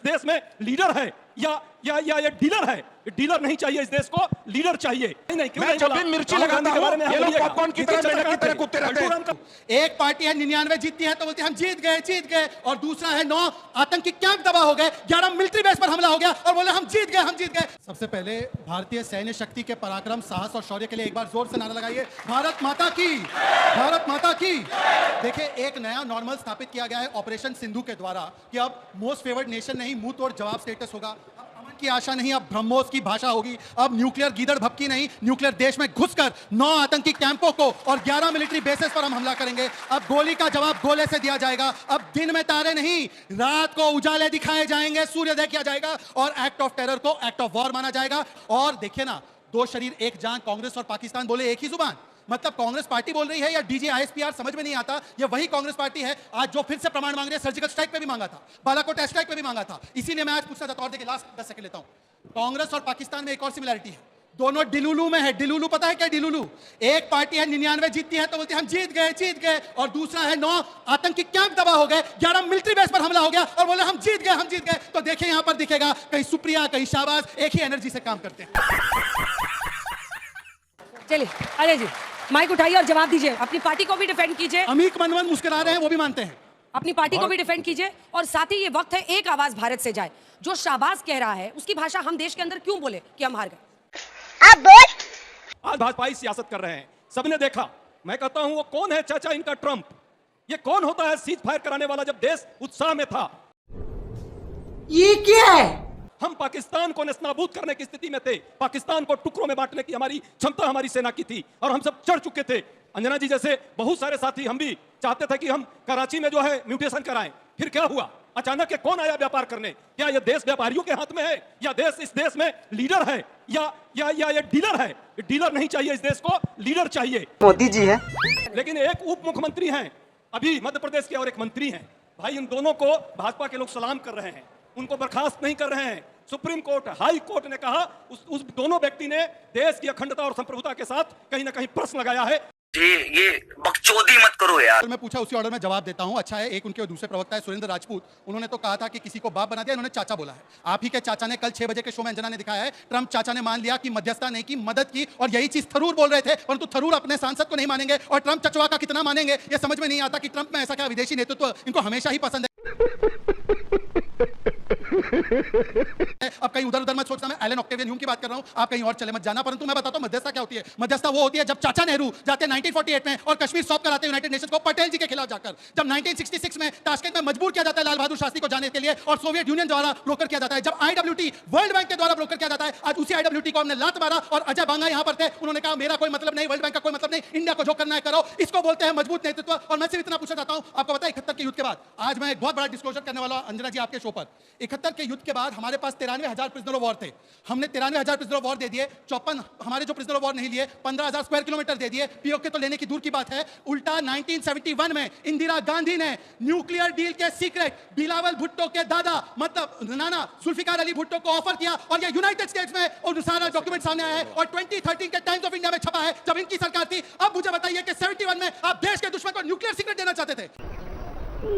देश में लीडर है या ये डीलर है। डीलर नहीं चाहिए इस देश को, लीडर चाहिए। नहीं क्यों नहीं जब भी मिर्ची लगाता हूं ये लोग पॉपकॉर्न की तरह मेढक की तरह कुत्ते रहते हैं। एक पार्टी है 99 जीतती है तो बोलती है हम जीत गए, और दूसरा है 9 आतंकी कैंप दबा हो गए, 11 मिलिट्री बेस पर हमला हो गया और बोले हम जीत गए। सबसे पहले भारतीय सैन्य शक्ति के पराक्रम, साहस और शौर्य के लिए एक बार जोर से नारा लगाइए, भारत माता की, भारत माता की। देखिए, एक नया नॉर्मल स्थापित किया गया है ऑपरेशन सिंधु के द्वारा कि अब मोस्ट फेवर्ड नेशन नहीं, मुंह तोड़ जवाब स्टेटस होगा। की आशा नहीं, अब ब्रह्मोस की भाषा होगी। अब न्यूक्लियर गीदड़ भपकी नहीं, न्यूक्लियर देश में घुसकर 9 आतंकी कैंपों को और 11 मिलिट्री बेसेस पर हम हमला करेंगे। अब गोली का जवाब गोले से दिया जाएगा। अब दिन में तारे नहीं, रात को उजाले दिखाए जाएंगे, सूर्योदय किया जाएगा और एक्ट ऑफ टेरर को एक्ट ऑफ वॉर माना जाएगा। और देखिए ना, 2 शरीर एक जान, कांग्रेस और पाकिस्तान बोले एक ही जुबान। मतलब कांग्रेस पार्टी बोल रही है या डीजी आईएसपीआर, समझ में नहीं आता। ये वही कांग्रेस पार्टी है आज जो फिर से प्रमाण मांग रही है। सर्जिकल स्ट्राइक पे भी मांगा था, बालाकोट एयर स्ट्राइक पे भी मांगा था। इसीलिए मैं आज पूछना चाहता हूं, देखिए लास्ट 10 सेकंड लेता हूं। कांग्रेस और पाकिस्तान में एक और सिमिलरिटी है, दोनों डिलुलू में है। डिलुलू पता है क्या? डिलुलू एक पार्टी है 99 जीतती है तो बोलती है हम जीत गए, और दूसरा है 9 आतंकी कैंप दबा हो गए, 11 मिलिट्री बेस पर हमला हो गया और बोले हम जीत गए। तो देखिए यहां पर दिखेगा कहीं सुप्रिया कहीं शाहबाज एक ही एनर्जी से काम करते हैं। चलिए अजय जी माइक उठाइए और जवाब दीजिए। अपनी पार्टी को भी डिफेंड कीजिए। अमीक मनमन मुस्कुरा रहे हैं, वो भी मानते हैं। अपनी पार्टी को भी डिफेंड कीजिए और साथ ही ये वक्त है एक आवाज भारत से जाए। जो शाहबाज कह रहा है उसकी भाषा हम देश के अंदर क्यों बोले कि हम हार गए? आज भाजपाई सियासत कर रहे हैं, सबने देखा। मैं कहता हूं वो कौन है चाचा इनका ट्रंप? ये कौन होता है सीज फायर कराने वाला जब देश उत्साह में था? ये क्या है? हम पाकिस्तान को नेस्तनाबूद करने की स्थिति में थे, पाकिस्तान को टुकड़ों में बांटने की हमारी क्षमता हमारी सेना की थी और हम सब चढ़ चुके थे। अंजना जी जैसे बहुत सारे साथी हम भी चाहते थे कि हम कराची में जो है म्यूटेशन कराएं। फिर क्या हुआ? अचानक ये कौन आया व्यापार करने? क्या ये देश व्यापारियों के हाथ में है या देश इस देश में लीडर है या ये डीलर है? डीलर नहीं चाहिए इस देश को, लीडर चाहिए। मोदी जी है। लेकिन एक उप मुख्यमंत्री हैं अभी मध्य प्रदेश के और एक मंत्री हैं। भाई इन दोनों को भाजपा के लोग सलाम कर रहे हैं, उनको बर्खास्त नहीं कर रहे हैं। सुप्रीम कोर्ट, हाई कोर्ट ने कहा उस दोनों व्यक्ति ने देश की अखंडता और संप्रभुता के साथ कहीं ना कहीं प्रश्न लगाया है। ये बकचोदी मत करो यार। मैं पूछा उसी ऑर्डर में जवाब देता हूं। अच्छा है, एक उनके दूसरे प्रवक्ता है सुरेंद्र राजपूत, उन्होंने तो कहा था कि किसी को बाप बना दिया, इन्होंने चाचा बोला है। आप ही के चाचा ने कल 6 बजे के शो में अंजना ने दिखाया है, ट्रंप चाचा ने मान लिया कि मध्यस्थता नहीं की, मदद की, और यही चीज थरूर बोल रहे थे, परंतु थरूर अपने सांसद को नहीं मानेंगे और ट्रंप चचवा का कितना मानेंगे ये समझ में नहीं आता कि ट्रंप में ऐसा क्या विदेशी नेतृत्व इनको हमेशा ही पसंद है। अब कहीं उधर मत सोचना, मैं एलन ऑक्टेवियन ह्यूम की बात कर रहा हूं, आप कहीं और चले मत जाना। परंतु मैं बताता हूं मध्यस्थता क्या होती है। मध्यस्थता वो होती है जब चाचा नेहरू जाते 1948 में और कश्मीर सौंप कराते यूनाइटेड नेशंस को पटेल जी के खिलाफ जाकर। जब 1966 में ताशकंद में मजबूर किया जाता है लाल बहादुर शास्त्री को जाने के लिए और सोवियत यूनियन द्वारा ब्रोकर किया जाता है। जब आईडब्ल्यूटी वर्ल्ड बैंक के द्वारा ब्रोकर किया जाता है, आज उसी आईडब्ल्यूटी को हमने लात मारा और अजय बांगा यहां पर थे, उन्होंने कहा मेरा कोई मतलब नहीं, वर्ल्ड बैंक का कोई मतलब नहीं, इंडिया को जो करना है करो। इसको बोलते हैं मजबूत नेतृत्व। और मैं सिर्फ इतना पूछना चाहता हूं, आपको पता है 71 के युद्ध के बाद, आज मैं एक बहुत बड़ा डिस्क्लोजर करने वाला हूं अंजना जी आपके शो पर। 71 के युद्ध के बाद हमारे पास 93,000 प्रिजनर ऑफ वॉर थे। हमने 93,000 प्रिजनर ऑफ वॉर दे दिए, 54 हमारे जो प्रिजनर ऑफ वॉर नहीं लिए 15,000 स्क्वायर किलोमीटर दे दिए। पीओके तो लेने की दूर की बात है, उल्टा 1971 में इंदिरा गांधी ने न्यूक्लियर डील के सीक्रेट बिलावल भुट्टो के दादा मतलब नाना जुल्फिकार अली भुट्टो को ऑफर किया और ये यूनाइटेड स्टेट्स में और सारा डॉक्यूमेंट सामने आया है और 2013 के टाइम्स ऑफ इंडिया में छपा है जब इनकी सरकार थी। अब मुझे बताइए कि 71 में आप देश के दुश्मन को न्यूक्लियर सीक्रेट देना चाहते थे।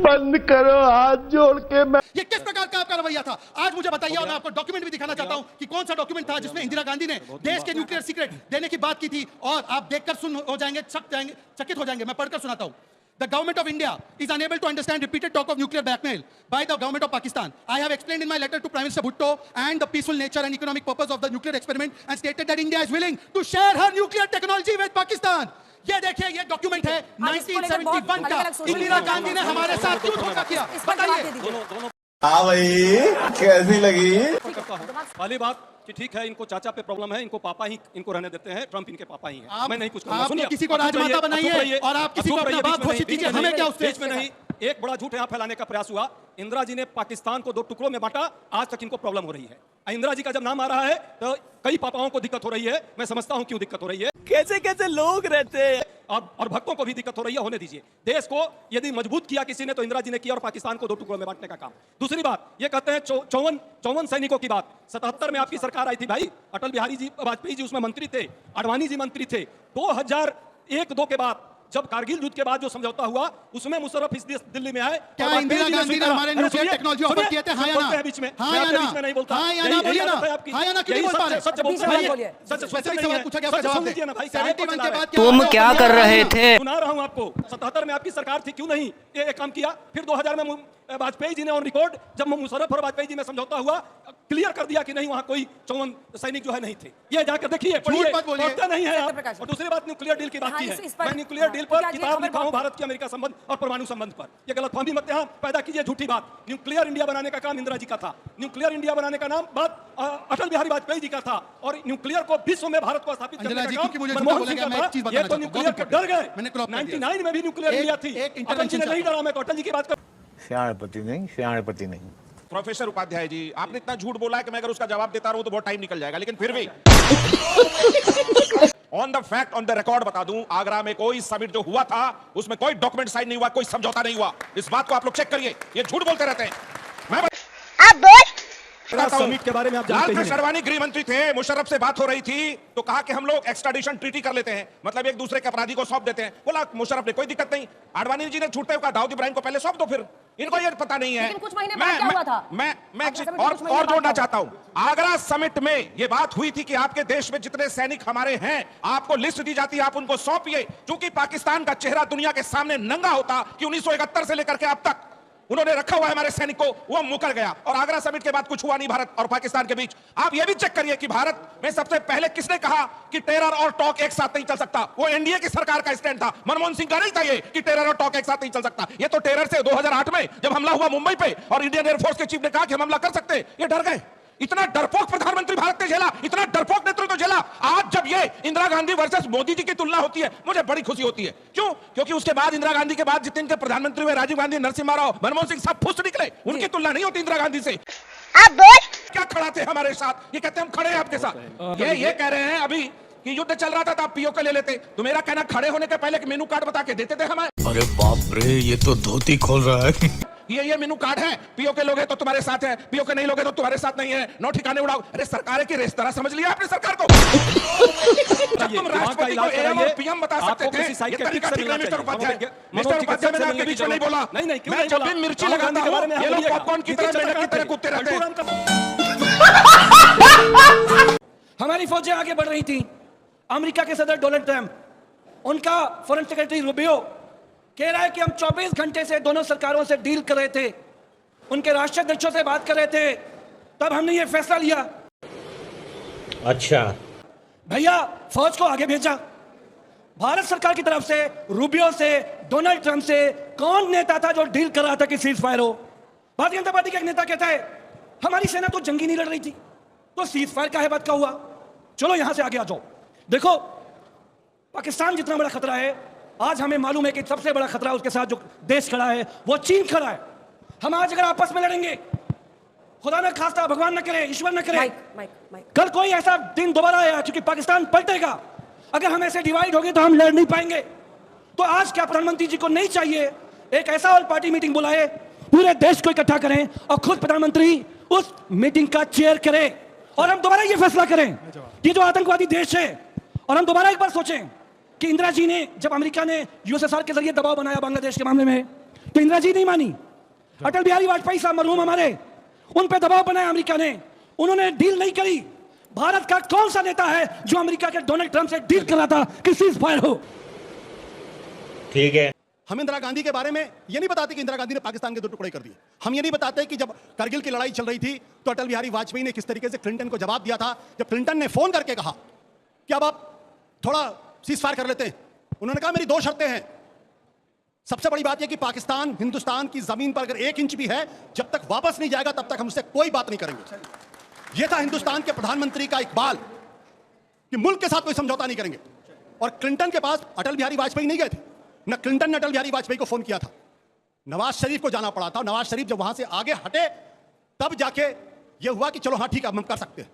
बंद करो हाथ जोड़ के। मैं ये किस प्रकार का आपका रवैया था? आज मुझे बताइए और मैं आपको डॉक्यूमेंट भी दिखाना चाहता हूं कि कौन सा डॉक्यूमेंट था जिसमें इंदिरा गांधी ने देश के न्यूक्लियर सीक्रेट देने की बात की थी। और आप देखकर सुन हो जाएंगे, चकित हो जाएंगे। मैं पढ़कर सुनाता हूं। The government of India is unable to understand repeated talk of nuclear blackmail by the government of Pakistan. I have explained in my letter to Prime Minister Bhutto and the peaceful nature and economic purpose of the nuclear experiment and stated that India is willing to share her nuclear technology with Pakistan. ये देखिए, ये document है 1971 का। इंदिरा गांधी ने हमारे साथ क्यों धोखा किया बताइए। हाँ भाई, कैसी लगी? पहली बात कि ठीक है, इनको चाचा पे प्रॉब्लम है, इनको पापा ही इनको रहने देते हैं, ट्रंप इनके पापा ही हैं। मैं नहीं कुछ कहूंगा। सुनिए, किसी को राजमाता बनाइए और आप किसी को अपना बाप घोषित कीजिए, हमें क्या उससे? बीच में नहीं, एक बड़ा झूठ यहाँ फैलाने का प्रयास हुआ। इंदिरा जी ने पाकिस्तान को 2 टुकड़ों में बांटा, आज तक इनको प्रॉब्लम हो रही है। इंदिरा जी का जब नाम आ रहा है तो कई पापाओं को दिक्कत हो रही है। मैं समझता हूं क्यों दिक्कत हो रही है, कैसे कैसे लोग रहते हैं और भक्तों को भी दिक्कत हो रही है। होने दीजिए। देश को यदि मजबूत किया किसी ने तो इंदिरा जी ने किया और पाकिस्तान को 2 टुकड़ों में बांटने का काम। दूसरी बात, ये कहते हैं 54 सैनिकों की बात। 77 में आपकी सरकार आई थी भाई, अटल बिहारी जी वाजपेयी जी उसमें मंत्री थे, अडवाणी जी मंत्री थे। 2001-2 के बाद जब कारगिल युद्ध के बाद जो समझौता हुआ उसमें मुशर्रफ इस दिल्ली में आए। क्या और इंदिरा वाजपेयी जी ने गांधी ने स्वीकारा। हमारे अरे न्यूक्लियर सुनिए, टेक्नोलॉजी ऑफर सुनिए, किए थे? हाँ सब या बोलते ना? हैं बीच में, हाँ मैं या आपके ना? बीच में नहीं बोलता। हाँ या ना? यही बोलिए आदत ना। है आपकी। हाँ या ना? क्यों यही नहीं बोल पा सच रहे? है, सच बोलते सवाल हैं। बोलिए। सच वैसे सोचते ही नहीं सवाल है। पूछा गया, सच उसका जवाब सुन दे। लीजिए ना भाई, 71 के बाद क्या तुम हुआ? क्या कर रहे थे? सुना रहा हूं आपको। 77 में आपकी सरकार थी, क्यों नहीं ये काम किया? फिर 2000 में वाजपेयी जी ने ऑन रिकॉर्ड, जब मुशर्रफ और वाजपेयी जी में समझौता हुआ, क्लियर कर दिया कि नहीं वहां कोई 54 सैनिक जो है नहीं थे। ये जाकर देखिए, पढ़िए, मत बोलिए। पढ़ते नहीं है सत्यप्रकाश आप। और दूसरी बात, न्यूक्लियर डील की बात हाँ, की है। इस पर- मैं न्यूक्लियर डील पर हाँ, किताब खबर लिखा हूं, बहुत- भारत की अमेरिका संबंध और परमाणु संबंध पर। ये गलतफहमी मत यहाँ पैदा कीजिए, झूठी बात। न्यूक्लियर इंडिया बनाने का काम इंदिरा जी का था। न्यूक्लियर इंडिया बनाने का नाम बात अटल बिहारी वाजपेयी जी का था। और न्यूक्लियर को विश्व में भारत को स्थापित करने अंजना का जी, काम क्योंकि मुझे झूठा मनमोहन बोला सिंह गया, का मैं एक था। चीज बताना ये तो चाहता हूं। न्यूक्लियर के बहुत डर गए। मैंने क्रॉप कर दिया। 99 में भी न्यूक्लियर एक- इंडिया थी। एक अटल जी इंटरवेंशन ने नहीं चाहता डरा। मैं तो अटल जी की बात कर श्याणपति नहीं। प्रोफेसर उपाध्याय जी, आपने इतना झूठ बोला है कि मैं अगर उसका जवाब देता रहूं तो बहुत टाइम निकल जाएगा, लेकिन फिर भी on the fact, on the record बता दूं, आगरा में कोई समिट जो हुआ था उसमें कोई डॉक्यूमेंट साइन नहीं हुआ, कोई समझौता नहीं हुआ। इस बात को आप लोग चेक करिए, ये झूठ बोलते रहते हैं। मैं समिट के बारे में आप जानते लाल ही कृष्ण हैं। अडवाणी गृह मंत्री थे, मुशर्रफ से बात हो रही थी तो कहा कि हम लोग एक्स्ट्राडिशन ट्रीटी कर लेते हैं, मतलब एक दूसरे के अपराधी को सौंप देते हैं। बोला मुशर्रफ ने कोई दिक्कत नहीं। अडवाणी जी ने छूटते हुए कहा दाऊद इब्राहिम को पहले सौंप दो। फिर इनको ये पता नहीं है। लेकिन कुछ महीने बाद क्या हुआ था? मैं आगरा एक चीज समिट में कुछ महीने और बाद जोड़ना क्या चाहता हूं। आगरा समिट में ये बात हुई थी कि आपके देश में जितने सैनिक हमारे हैं, आपको लिस्ट दी जाती है, आप उनको सौंपिए। क्योंकि पाकिस्तान का चेहरा दुनिया के सामने नंगा होता कि 1971 से लेकर के अब तक उन्होंने रखा हुआ है हमारे सैनिक को, वो मुकर गया। और आगरा समिट के बाद कुछ हुआ नहीं भारत और पाकिस्तान के बीच। आप ये भी चेक करिए कि भारत में सबसे पहले किसने कहा कि टेरर और टॉक एक साथ नहीं चल सकता। वो एनडीए की सरकार का स्टैंड था, मनमोहन सिंह का नहीं था ये कि टेरर और टॉक एक साथ नहीं चल सकता। ये तो टेरर से 2008 में जब हमला हुआ मुंबई पे और इंडियन एयरफोर्स के चीफ ने कहा कि हम हमला कर सकते हैं, ये डर गए। इतना डरपोक प्रधानमंत्री भारत ने झेला, इतना डरपोक नेतृत्व झेला। आज जब ये इंदिरा गांधी वर्सेस मोदी जी की तुलना होती है, मुझे बड़ी खुशी होती है। क्यों? क्योंकि उसके बाद इंदिरा गांधी के बाद जितने इनके प्रधानमंत्री हुए, राजीव गांधी, नरसिम्हा राव, मनमोहन सिंह, सब फुस निकले। उनकी तुलना नहीं होती इंदिरा गांधी से। क्या खड़ा थे हमारे साथ? ये कहते हैं हम खड़े हैं आपके साथ। ये कह रहे हैं अभी कि युद्ध चल रहा था तो आप पीओके ले लेते। तो मेरा कहना, खड़े होने के पहले मेनू कार्ड बता के देते थे हमें। अरे बाप रे, ये तो धोती खोल रहा है। ये मेनू कार्ड है, पीओके लोगे तो तुम्हारे साथ है, पीओके नहीं लोगे तो तुम्हारे साथ नहीं है। नो ठिकाने उड़ाओ। अरे सरकार की रेस्तरा समझ लिया आपने सरकार को। जब तुम राष्ट्रपति को एएम और पीएम बता सकते थे, ये तरीका ठीक नहीं। मिस्टर उपाध्याय, मैंने आपके बीच में नहीं बोला। नहीं, क्यों मैं नहीं जब बोला? भी मिर्ची राहुल लगाता गांधी के बारे में हूं, आप ये लोग बोलिएगा। पॉपकॉर्न की तरह मेंढक की तरह कूदते रहते हैं। हमारी फौजें आगे बढ़ रही थी। अमेरिका के सदर डोनाल्ड ट्रंप, उनका फॉरेन सेक्रेटरी रूबियो कह रहा है कि हम 24 घंटे से दोनों सरकारों से डील कर रहे थे, उनके राष्ट्राध्यक्षों से बात कर रहे थे, तब हमने ये फैसला लिया। अच्छा भैया, फौज को आगे भेजा। भारत सरकार की तरफ से रूबियो से, डोनाल्ड ट्रंप से कौन नेता था जो डील कर रहा था कि सीज फायर हो? भारतीय जनता पार्टी का एक नेता कहता है हमारी सेना तो जंगी नहीं लड़ रही थी, तो सीज फायर काहे बात का हुआ? चलो यहां से आगे आ जाओ। देखो, पाकिस्तान जितना बड़ा खतरा है, आज हमें मालूम है कि सबसे बड़ा खतरा उसके साथ जो देश खड़ा है वो चीन खड़ा है। हम आज अगर आपस में लड़ेंगे, खुदा न खास्ता, भगवान न करे, ईश्वर न करे, माइक कल कोई ऐसा दिन दोबारा आया क्योंकि पाकिस्तान पलटेगा। अगर हम ऐसे डिवाइड हो गए तो हम लड़ नहीं पाएंगे। तो आज क्या प्रधानमंत्री जी को नहीं चाहिए एक ऐसा ऑल पार्टी मीटिंग बुलाए, पूरे देश को इकट्ठा करें और खुद प्रधानमंत्री उस मीटिंग का चेयर करे और हम दोबारा ये फैसला करें कि जो आतंकवादी देश है, और हम दोबारा एक बार सोचें कि इंदिरा जी ने, जब अमेरिका ने यूएसएसआर के जरिए दबाव बनाया बांग्लादेश के मामले में, तो इंदिरा जी नहीं मानी। अटल बिहारी वाजपेयी साहब मरहूम हमारे, उन पे दबाव बनाया अमेरिका ने, उन्होंने डील नहीं करी। भारत का कौन सा नेता है जो अमेरिका के डोनाल्ड ट्रंप से डील कर रहा था कि सीज फायर हो? ठीक है। हम इंदिरा गांधी के बारे में ये नहीं बताते कि इंदिरा गांधी ने पाकिस्तान के 2 टुकड़े कर दिए। हम ये नहीं बताते कि जब करगिल की लड़ाई चल रही थी तो अटल बिहारी वाजपेयी ने किस तरीके से क्लिंटन को जवाब दिया था, जब क्लिंटन ने फोन करके कहा कि अब आप थोड़ा सीज फायर कर लेते हैं। उन्होंने कहा मेरी 2 शर्तें हैं। सबसे बड़ी बात यह कि पाकिस्तान हिंदुस्तान की जमीन पर अगर 1 इंच भी है, जब तक वापस नहीं जाएगा तब तक हम उससे कोई बात नहीं करेंगे। यह था हिंदुस्तान के प्रधानमंत्री का इकबाल कि मुल्क के साथ कोई समझौता नहीं करेंगे। और क्लिंटन के पास अटल बिहारी वाजपेयी नहीं गए थे, न क्लिंटन ने अटल बिहारी वाजपेयी को फोन किया था, नवाज शरीफ को जाना पड़ा था। नवाज शरीफ जब वहां से आगे हटे तब जाके यह हुआ कि चलो हाँ ठीक है हम कर सकते हैं।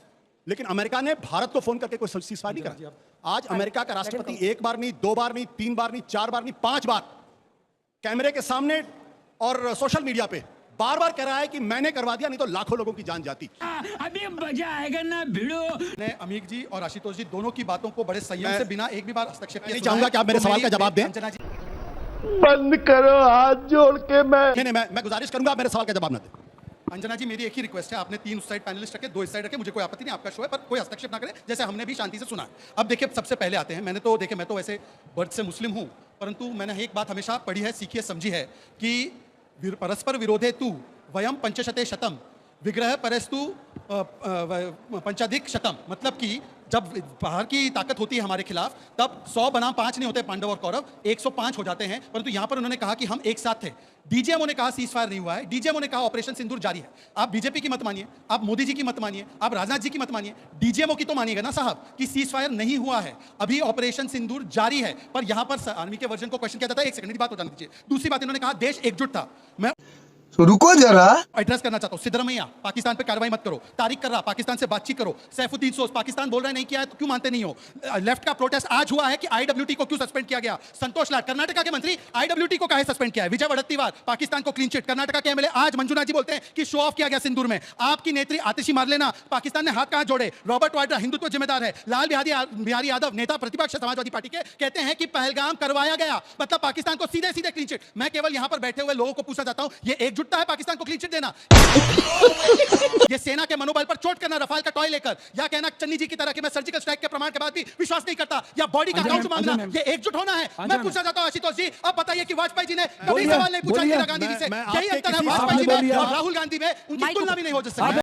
लेकिन अमेरिका ने भारत को फोन करके कोई सीज फायर नहीं करा। आज अमेरिका का राष्ट्रपति 1 बार नहीं, 2 बार नहीं, 3 बार नहीं, 4 बार नहीं, 5 बार कैमरे के सामने और सोशल मीडिया पे बार बार कह रहा है कि मैंने करवा दिया, नहीं तो लाखों लोगों की जान जाती। अभी मजा आएगा ना भिड़ो। मैं अमीक जी और आशुतोष जी दोनों की बातों को बड़े संयम से बिना एक भी बार हस्तक्षेप नहीं चाहूंगा कि आप मेरे सवाल का जवाब दें। बंद करो, हाथ जोड़ के मैं गुजारिश करूंगा आप मेरे सवाल का जवाब ना दें। अंजना जी, मेरी एक ही रिक्वेस्ट है, आपने 3 उस साइड पैनलिस्ट रखे, 2 इस साइड रखे, मुझे कोई आपत्ति नहीं, आपका शो है, पर कोई हस्तक्षेप ना करें, जैसे हमने भी शांति से सुना। अब देखिए, सबसे पहले आते हैं, मैं तो वैसे बर्थ से मुस्लिम हूं, परंतु मैंने एक बात हमेशा पढ़ी है, सीखी है, समझी है कि परस्पर विरोधे तू वयम पंचशते शतम विग्रह परस्तु पंचाधिक शतम, मतलब कि जब बाहर की ताकत होती है हमारे खिलाफ तब 100 बनाम 5 नहीं होते पांडव और कौरव, 105 हो जाते हैं। परंतु यहां पर उन्होंने कहा कि हम एक साथ थे। डीजीएमओ ने कहा सीज फायर नहीं हुआ है, डीजीएमओ ने कहा ऑपरेशन सिंदूर जारी है। आप बीजेपी की मत मानिए, आप मोदी जी की मत मानिए, आप राजनाथ जी की मत मानिए, डीजीएमओ की तो मानिएगा ना साहब कि सीज फायर नहीं हुआ है, अभी ऑपरेशन सिंदूर जारी है। पर यहां पर आर्मी के वर्जन को क्वेश्चन किया जाता है। एक सेकंड की बात हो जाने दीजिए। दूसरी बात, इन्होंने कहा देश एकजुट था। मैं रुको जरा, एड्रेस करना चाहता हूं, सिद्धरमैया पाकिस्तान पे कार्रवाई मत करो, तारिक कर रहा पाकिस्तान से बातचीत करो, सैफुद्दीन सोज पाकिस्तान बोल रहा है नहीं किया है तो क्यों मानते नहीं हो, लेफ्ट का प्रोटेस्ट आज हुआ है कि आईडब्ल्यूटी को क्यों सस्पेंड किया गया, संतोष लाड कर्नाटका के मंत्री आईडब्ल्यूटी को काहे सस्पेंड किया है, विजय वड़त्तीवार पाकिस्तान को क्लीन चिट, कर्नाटका के एमएलए आज मंजुनाथ जी बोलते हैं कि शो ऑफ किया गया सिंदूर में, आपकी नेत्री आतिशी मार लेना, पाकिस्तान ने हाथ कहां जोड़े, रॉबर्ट वाड्रा हिंदुत्व जिम्मेदार है, लाल बिहारी यादव नेता प्रतिपक्ष समाजवादी पार्टी के कहते हैं कि पहलगाम करवाया गया, मतलब पाकिस्तान को सीधे सीधे क्लीन चिट। मैं केवल यहां पर बैठे हुए लोगों को पूछना चाहता हूं, ये एकजुटता है पाकिस्तान को क्लीन चिट देना, ये सेना के मनोबल पर चोट करना रफाल का टॉय लेकर, या कहना चन्नी जी की तरह कि मैं सर्जिकल स्ट्राइक के प्रमाण के बाद भी विश्वास नहीं करता, या बॉडी का अकाउंट मांगना, ये एकजुट होना है। मैं पूछना चाहता हूं आशुतोष जी, अब बताइए कि वाजपेयी जी ने कभी सवाल नहीं पूछा इंदिरा गांधी जी से, यही अंतर है वाजपेयी जी में और राहुल गांधी में, उनकी तुलना भी नहीं हो सकती।